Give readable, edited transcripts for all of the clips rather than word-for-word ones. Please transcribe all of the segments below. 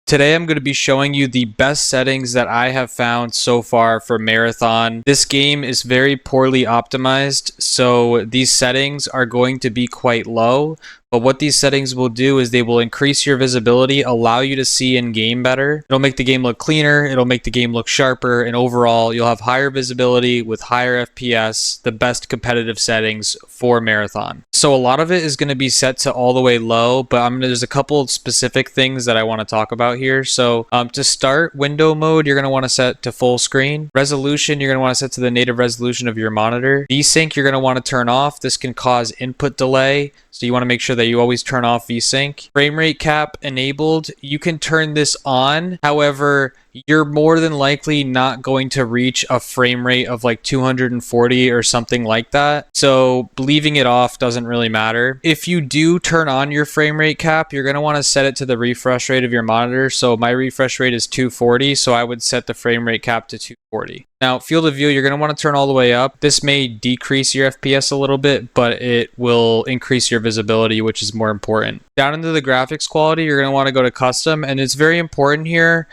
Today I'm going to be showing you the best settings that I have found so far for Marathon. This game is very poorly optimized, so these settings are going to be quite low. But what these settings will do is they will increase your visibility, allow you to see in game better. It'll make the game look cleaner, it'll make the game look sharper, and overall you'll have higher visibility with higher FPS, the best competitive settings for Marathon. So a lot of it is going to be set to all the way low, but there's a couple of specific things that I want to talk about here. So to start, window mode, you're going to want to set to full screen. Resolution, you're going to want to set to the native resolution of your monitor. VSync, you're going to want to turn off. This can cause input delay, so you want to make sure that you always turn off VSync. Frame rate cap enabled, you can turn this on. However, you're more than likely not going to reach a frame rate of like 240 or something like that. So leaving it off doesn't really matter. If you do turn on your frame rate cap, you're going to want to set it to the refresh rate of your monitor. So my refresh rate is 240, so I would set the frame rate cap to 240. Now, field of view, you're going to want to turn all the way up. This may decrease your FPS a little bit, but it will increase your visibility, which is more important. Down into the graphics quality, you're going to want to go to custom, and it's very important here.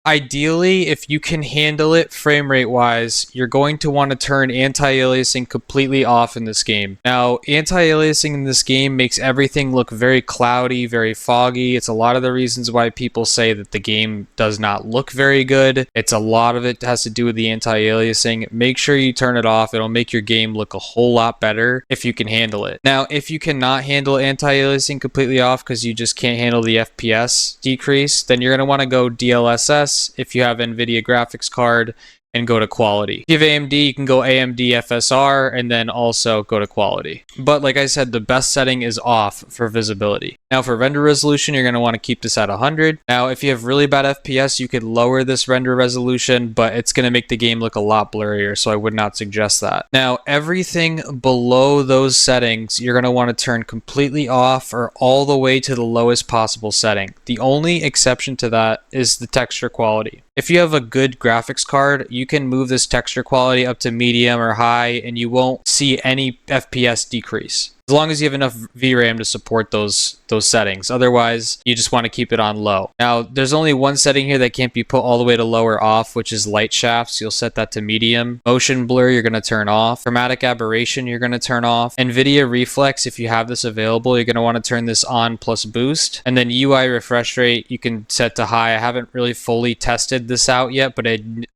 Ideally, if you can handle it frame rate wise, you're going to want to turn anti-aliasing completely off in this game. Now, anti-aliasing in this game makes everything look very cloudy, very foggy. It's a lot of the reasons why people say that the game does not look very good. It's a lot of it has to do with the anti-aliasing. Make sure you turn it off. It'll make your game look a whole lot better if you can handle it. Now, if you cannot handle anti-aliasing completely off because you just can't handle the FPS decrease, then you're going to want to go DLSS if you have Nvidia graphics card and go to quality. If you have AMD, you can go AMD FSR and then also go to quality. But like I said, the best setting is off for visibility. Now for render resolution, you're going to want to keep this at 100. Now if you have really bad FPS, you could lower this render resolution, but it's going to make the game look a lot blurrier, so I would not suggest that. Now everything below those settings, you're going to want to turn completely off or all the way to the lowest possible setting. The only exception to that is the texture quality. If you have a good graphics card, you can move this texture quality up to medium or high and you won't see any FPS decrease, as long as you have enough VRAM to support those settings. Otherwise, you just want to keep it on low. Now, there's only one setting here that can't be put all the way to low or off, which is light shafts. You'll set that to medium. Motion blur, you're going to turn off. Chromatic aberration, you're going to turn off. Nvidia reflex, if you have this available, you're going to want to turn this on plus boost. And then UI refresh rate, you can set to high. I haven't really fully tested this out yet, but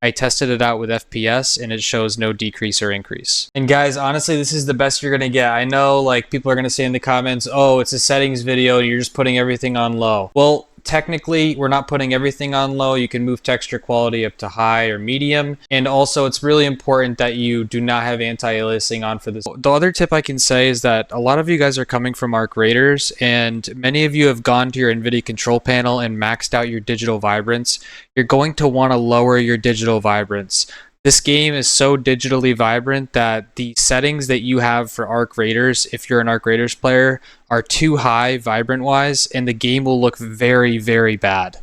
I tested it out with FPS and it shows no decrease or increase. And guys, honestly, this is the best you're going to get. I know like people are going to say in the comments, oh, it's a settings video, you're just putting everything on low. Well, technically, we're not putting everything on low. You can move texture quality up to high or medium. And also, it's really important that you do not have anti-aliasing on for this. The other tip I can say is that a lot of you guys are coming from ARC Raiders, and many of you have gone to your Nvidia control panel and maxed out your digital vibrance. You're going to want to lower your digital vibrance. This game is so digitally vibrant that the settings that you have for ARC Raiders, if you're an ARC Raiders player, are too high vibrant-wise, and the game will look very, very bad.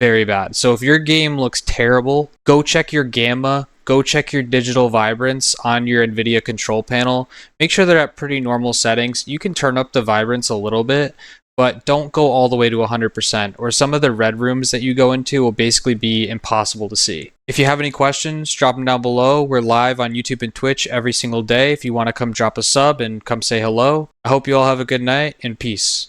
Very bad. So if your game looks terrible, go check your gamma, go check your digital vibrance on your Nvidia control panel. Make sure they're at pretty normal settings. You can turn up the vibrance a little bit, but don't go all the way to 100%, or some of the red rooms that you go into will basically be impossible to see. If you have any questions, drop them down below. We're live on YouTube and Twitch every single day. If you want to come drop a sub and come say hello. I hope you all have a good night and peace.